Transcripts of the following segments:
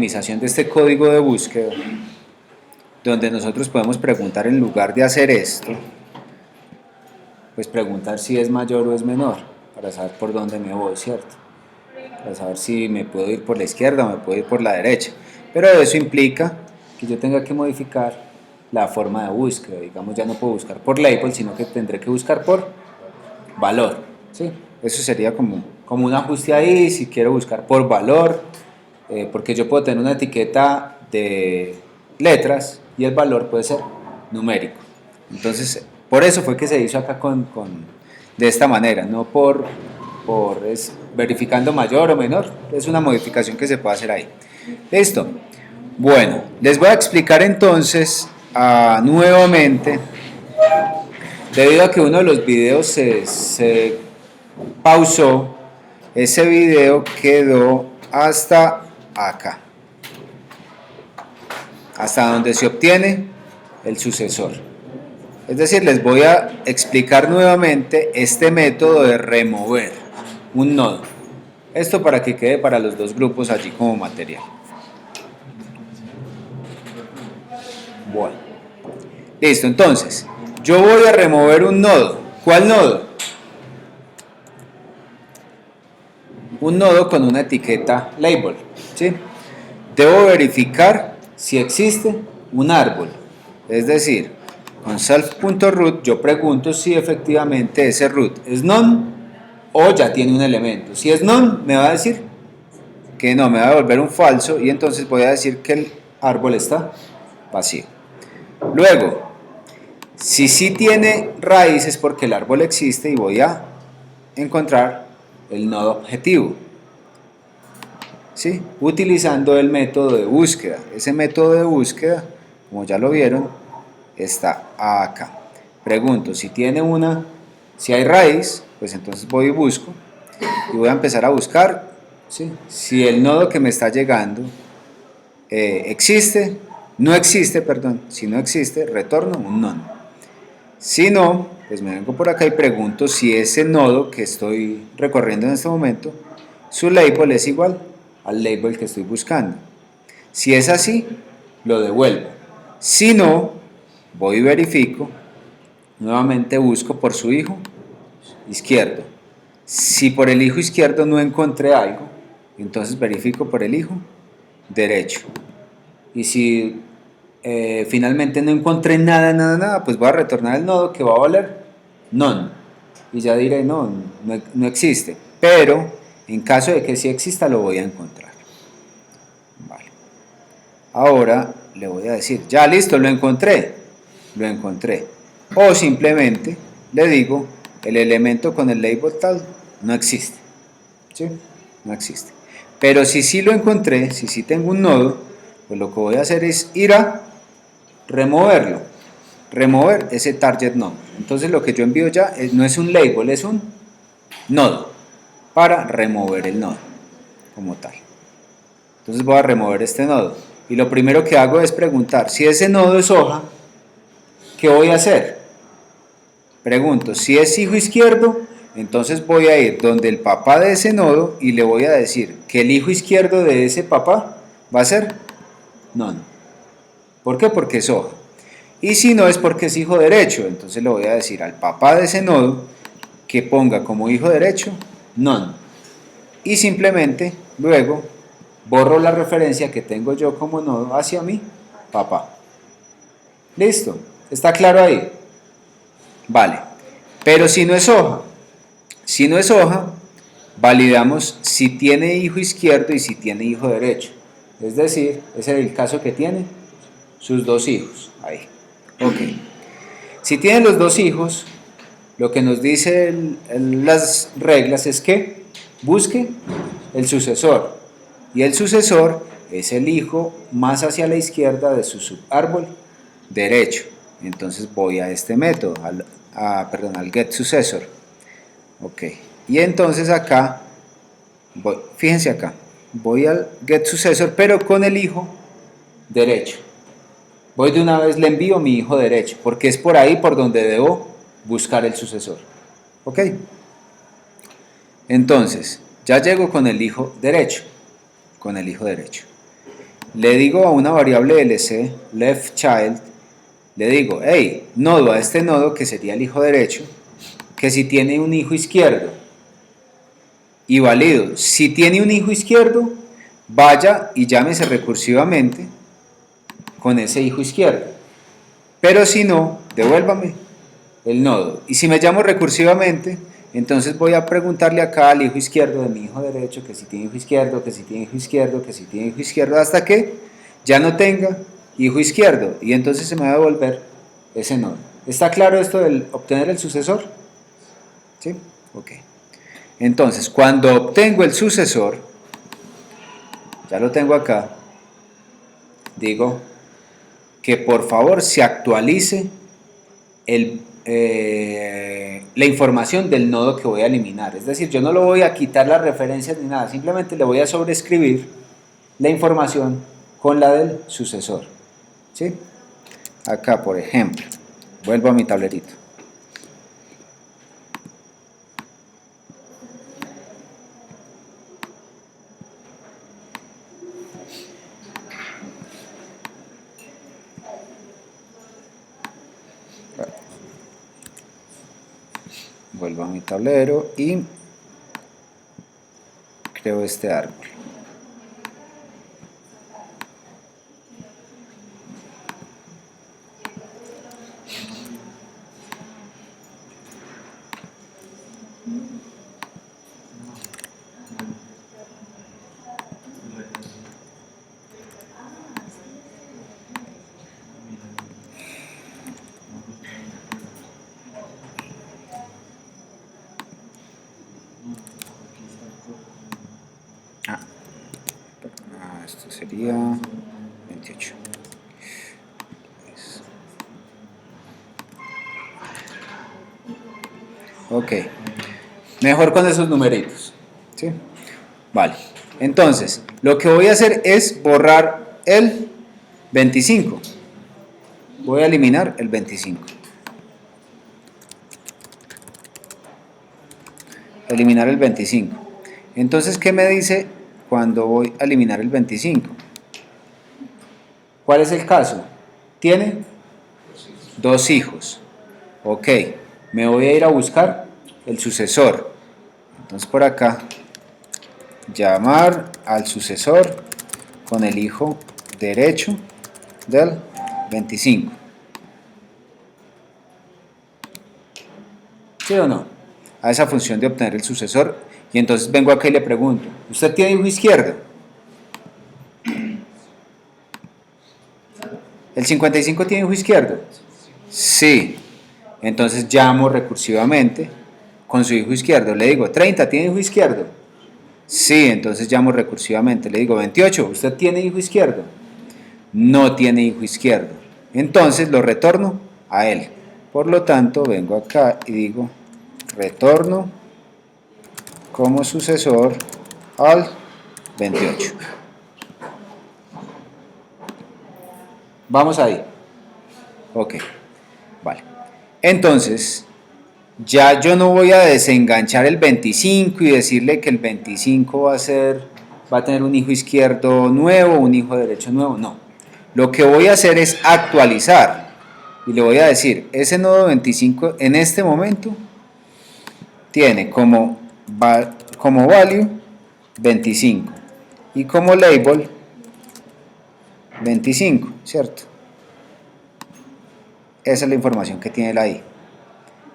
optimización de este código de búsqueda, donde nosotros podemos preguntar en lugar de hacer esto, pues preguntar si es mayor o es menor, para saber por dónde me voy, ¿cierto? Para saber si me puedo ir por la izquierda o me puedo ir por la derecha. Pero eso implica que yo tenga que modificar la forma de búsqueda. Digamos, ya no puedo buscar por label, sino que tendré que buscar por valor, ¿sí? Eso sería como un ajuste ahí, si quiero buscar por valor, porque yo puedo tener una etiqueta de letras y el valor puede ser numérico. Entonces, por eso fue que se hizo acá de esta manera, no por verificando mayor o menor, es una modificación que se puede hacer ahí. Listo. Bueno, les voy a explicar entonces nuevamente, debido a que uno de los videos se pausó, ese video quedó hasta acá, hasta donde se obtiene el sucesor. Es decir, les voy a explicar nuevamente este método de remover un nodo. Esto para que quede para los dos grupos allí como material. Bueno, listo, entonces, yo voy a remover un nodo. ¿Cuál nodo? Un nodo con una etiqueta label, ¿sí? Debo verificar si existe un árbol, es decir, con self.root yo pregunto si efectivamente ese root es none o ya tiene un elemento. Si es none, me va a decir que no, me va a devolver un falso y entonces voy a decir que el árbol está vacío. Luego, si sí tiene raíces porque el árbol existe y voy a encontrar el nodo objetivo, ¿sí? Utilizando el método de búsqueda. Ese método de búsqueda, como ya lo vieron, está acá. Pregunto si tiene si hay raíz, pues entonces voy y busco y voy a empezar a buscar, ¿sí? Si el nodo que me está llegando existe, no existe, perdón, si no existe, retorno un none. Si no, pues me vengo por acá y pregunto si ese nodo que estoy recorriendo en este momento, su label es igual al label que estoy buscando. Si es así, lo devuelvo. Si no, voy y verifico, nuevamente busco por su hijo izquierdo. Si por el hijo izquierdo no encontré algo, entonces verifico por el hijo derecho. Y si finalmente no encontré nada, pues voy a retornar el nodo que va a valer none. Y ya diré, no existe. Pero en caso de que sí exista, lo voy a encontrar. Vale. Ahora le voy a decir, ya listo, lo encontré. O simplemente le digo, el elemento con el label tal no existe. ¿Sí? No existe. Pero si sí lo encontré, si sí tengo un nodo, pues lo que voy a hacer es ir a removerlo, remover ese target node. Entonces lo que yo envío ya no es un label, es un nodo para remover el nodo como tal. Entonces voy a remover este nodo y lo primero que hago es preguntar si ese nodo es hoja, ¿qué voy a hacer? Pregunto, si es hijo izquierdo, entonces voy a ir donde el papá de ese nodo y le voy a decir que el hijo izquierdo de ese papá va a ser none. ¿Por qué? Porque es hoja. Y si no es porque es hijo derecho, entonces le voy a decir al papá de ese nodo que ponga como hijo derecho none. Y simplemente luego borro la referencia que tengo yo como nodo hacia mi papá. ¿Listo? ¿Está claro ahí? Vale. Pero si no es hoja, validamos si tiene hijo izquierdo y si tiene hijo derecho. Es decir, ese es el caso que tiene sus dos hijos. Ahí. Ok. Si tienen los dos hijos, lo que nos dicen las reglas es que busque el sucesor. Y el sucesor es el hijo más hacia la izquierda de su subárbol derecho. Entonces voy a este método, al getSuccessor. Ok. Y entonces acá, fíjense acá, voy al getSuccessor, pero con el hijo derecho. Voy de una vez, le envío a mi hijo derecho, porque es por ahí por donde debo buscar el sucesor. ¿Ok? Entonces, ya llego con el hijo derecho. le digo a una variable lc, left child, le digo, hey, nodo a este nodo, que sería el hijo derecho, que si tiene un hijo izquierdo, y valido, si tiene un hijo izquierdo, vaya y llámese recursivamente con ese hijo izquierdo, pero si no, devuélvame el nodo. Y si me llamo recursivamente, entonces voy a preguntarle acá al hijo izquierdo de mi hijo derecho que si tiene hijo izquierdo, que si tiene hijo izquierdo, que si tiene hijo izquierdo, hasta que ya no tenga hijo izquierdo, y entonces se me va a devolver ese nodo. ¿Está claro esto del obtener el sucesor? ¿Sí? Ok. Entonces, cuando obtengo el sucesor, ya lo tengo acá, digo que por favor se actualice la información del nodo que voy a eliminar. Es decir, yo no lo voy a quitar las referencias ni nada, simplemente le voy a sobreescribir la información con la del sucesor. ¿Sí? Acá, por ejemplo, vuelvo a mi tablerito. Vuelvo a mi tablero y creo este árbol. Esto sería 28. Ok, mejor con esos numeritos. ¿Sí? Vale, entonces lo que voy a hacer es borrar el 25. Voy a eliminar el 25. Eliminar el 25. Entonces, ¿qué me dice cuando voy a eliminar el 25? ¿Cuál es el caso? Tiene dos hijos. Ok, me voy a ir a buscar el sucesor. Entonces por acá, llamar al sucesor con el hijo derecho del 25. ¿Sí o no? A esa función de obtener el sucesor. Y entonces vengo acá y le pregunto, ¿usted tiene hijo izquierdo? ¿El 55 tiene hijo izquierdo? Sí. Entonces llamo recursivamente con su hijo izquierdo. Le digo, 30, ¿tiene hijo izquierdo? Sí, entonces llamo recursivamente. Le digo, 28, ¿usted tiene hijo izquierdo? No tiene hijo izquierdo. Entonces lo retorno a él. Por lo tanto, vengo acá y digo, retorno como sucesor al 28. ¿Vamos ahí? Ok, vale. Entonces, ya yo no voy a desenganchar el 25 y decirle que el 25 va a tener un hijo izquierdo nuevo, un hijo derecho nuevo, no. Lo que voy a hacer es actualizar y le voy a decir, ese nodo 25 en este momento tiene como value 25 y como label 25, ¿cierto? Esa es la información que tiene la I.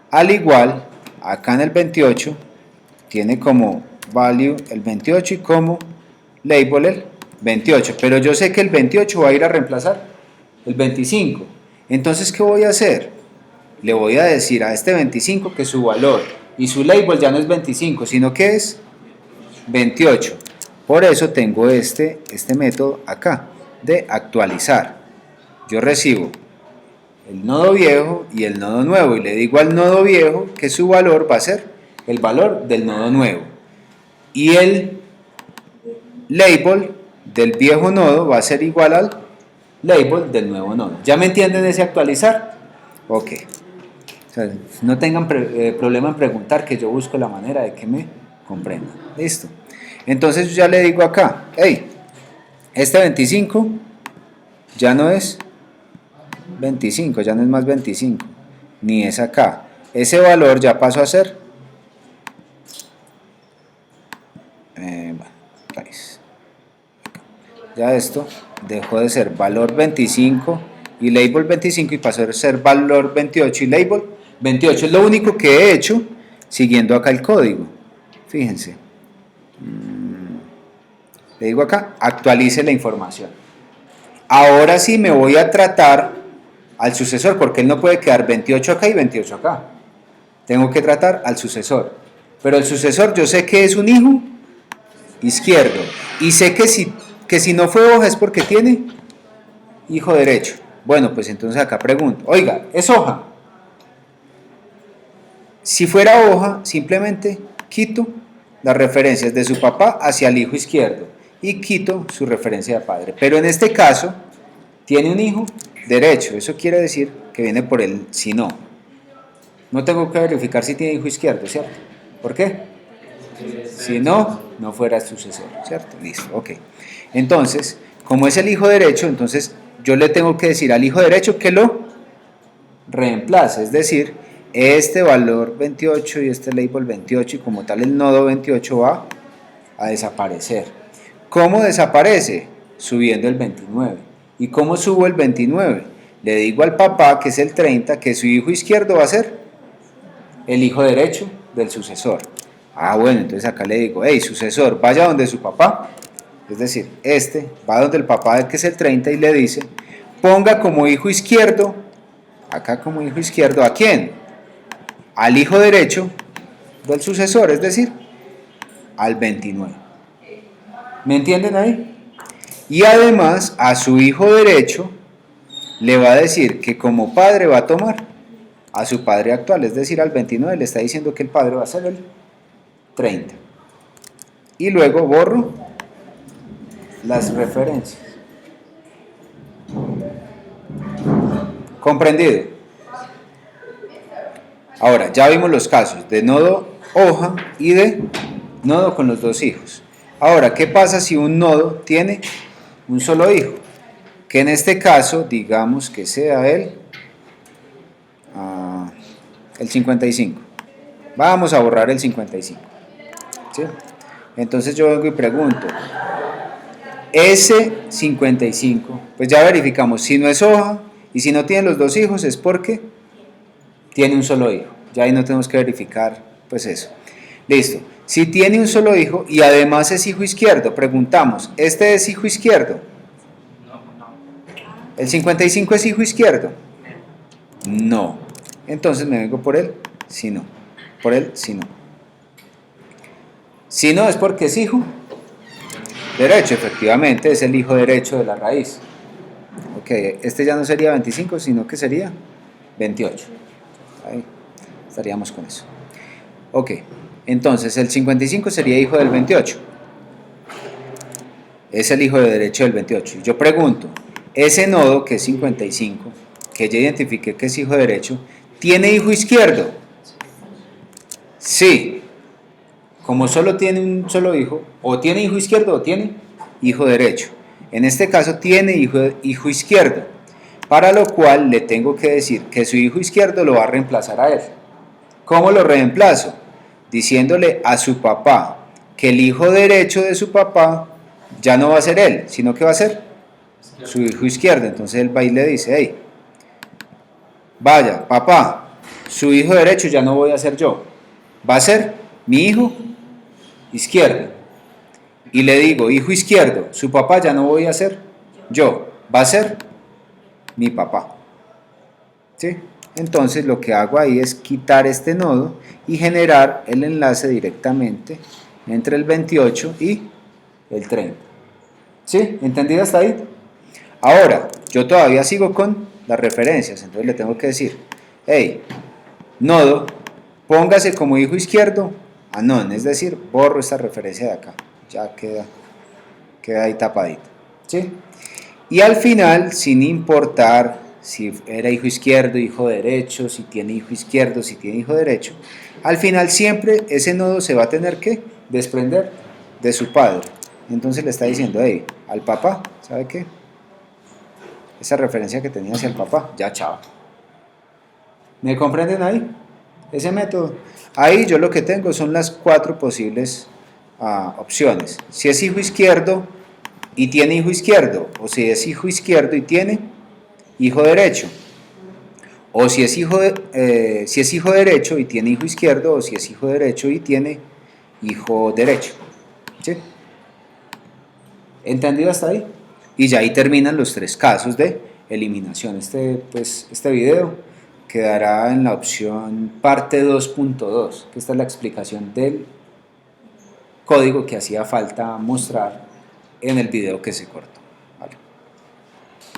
Al igual, acá en el 28 tiene como value el 28 y como label el 28, pero yo sé que el 28 va a ir a reemplazar el 25. Entonces, ¿qué voy a hacer? Le voy a decir a este 25 que su valor y su label ya no es 25, sino que es 28. Por eso tengo este método acá de actualizar. Yo recibo el nodo viejo y el nodo nuevo y le digo al nodo viejo que su valor va a ser el valor del nodo nuevo y el label del viejo nodo va a ser igual al label del nuevo nodo. ¿Ya me entienden ese actualizar? Ok. O sea, no tengan problema en preguntar, que yo busco la manera de que me comprendan. Listo. Entonces yo ya le digo acá, hey, Este 25 ya no es 25, ya no es más 25, ni es acá. Ese valor ya pasó a ser, bueno, ya esto dejó de ser valor 25 y label 25 y pasó a ser valor 28 y label 28. Es lo único que he hecho siguiendo acá el código. Fíjense. Le digo acá, actualice la información. Ahora sí me voy a tratar al sucesor, porque él no puede quedar 28 acá y 28 acá. Tengo que tratar al sucesor. Pero el sucesor yo sé que es un hijo izquierdo. Y sé que si no fue hoja es porque tiene hijo derecho. Bueno, pues entonces acá pregunto, oiga, ¿es hoja? Si fuera hoja, simplemente quito las referencias de su papá hacia el hijo izquierdo y quito su referencia de padre. Pero en este caso, tiene un hijo derecho. Eso quiere decir que viene por el si no. No tengo que verificar si tiene hijo izquierdo, ¿cierto? ¿Por qué? Si no, no fuera sucesor, ¿cierto? Listo, ok. Entonces, como es el hijo derecho, entonces yo le tengo que decir al hijo derecho que lo reemplace, es decir, este valor 28 y este label 28 y como tal el nodo 28 va a desaparecer. ¿Cómo desaparece? Subiendo el 29. ¿Y cómo subo el 29? Le digo al papá, que es el 30, que su hijo izquierdo va a ser el hijo derecho del sucesor. Ah, bueno, entonces acá le digo, hey, sucesor, vaya donde su papá, es decir, este va donde el papá, que es el 30, y le dice, ponga como hijo izquierdo, acá como hijo izquierdo, ¿a quién? Al hijo derecho del sucesor, es decir, al 29. ¿Me entienden ahí? Y además a su hijo derecho le va a decir que como padre va a tomar a su padre actual, es decir, al 29 le está diciendo que el padre va a ser el 30. Y luego borro las referencias. ¿Comprendido? Ahora, ya vimos los casos de nodo hoja y de nodo con los dos hijos. Ahora, ¿qué pasa si un nodo tiene un solo hijo? Que en este caso, digamos que sea el 55. Vamos a borrar el 55. ¿Sí? Entonces yo vengo y pregunto, ese 55, pues ya verificamos, si no es hoja y si no tiene los dos hijos es porque tiene un solo hijo. Ya ahí no tenemos que verificar, pues eso. Listo. Si tiene un solo hijo y además es hijo izquierdo, preguntamos, ¿este es hijo izquierdo? ¿El 55 es hijo izquierdo? No. Entonces me vengo por él, si no. Por él, si no. Si no es porque es hijo derecho, efectivamente, es el hijo derecho de la raíz. Ok, este ya no sería 25, sino que sería 28. Ahí estaríamos con eso. Ok, entonces el 55 sería hijo del 28. Es el hijo de derecho del 28. Y yo pregunto, ese nodo que es 55, que ya identifiqué que es hijo derecho, ¿tiene hijo izquierdo? Sí. Como solo tiene un solo hijo, o tiene hijo izquierdo o tiene hijo derecho. En este caso tiene hijo izquierdo, para lo cual le tengo que decir que su hijo izquierdo lo va a reemplazar a él. ¿Cómo lo reemplazo? Diciéndole a su papá que el hijo derecho de su papá ya no va a ser él, sino que va a ser su hijo izquierdo. Entonces él va y le dice, hey, vaya, papá, su hijo derecho ya no voy a ser yo, va a ser mi hijo izquierdo. Y le digo, hijo izquierdo, su papá ya no voy a ser yo, va a ser mi papá. ¿Sí? Entonces lo que hago ahí es quitar este nodo y generar el enlace directamente entre el 28 y el 30. ¿Sí? ¿Entendido hasta ahí? Ahora, yo todavía sigo con las referencias, entonces le tengo que decir, hey, nodo, póngase como hijo izquierdo a non, es decir, borro esta referencia de acá, ya queda ahí tapadito, ¿sí? Y al final, sin importar si era hijo izquierdo, hijo derecho, si tiene hijo izquierdo, si tiene hijo derecho, al final siempre ese nodo se va a tener que desprender de su padre. Entonces le está diciendo, hey, al papá, ¿sabe qué? Esa referencia que tenía hacia el papá, ya chao. ¿Me comprenden ahí? Ese método. Ahí yo lo que tengo son las 4 posibles opciones. Si es hijo izquierdo y tiene hijo izquierdo, o si es hijo izquierdo y tiene hijo derecho, o si es hijo derecho y tiene hijo izquierdo, o si es hijo derecho y tiene hijo derecho. ¿Sí? ¿Entendido hasta ahí? Y ya ahí terminan los 3 casos de eliminación. Este video quedará en la opción parte 2.2, que esta es la explicación del código que hacía falta mostrar en el video que se cortó.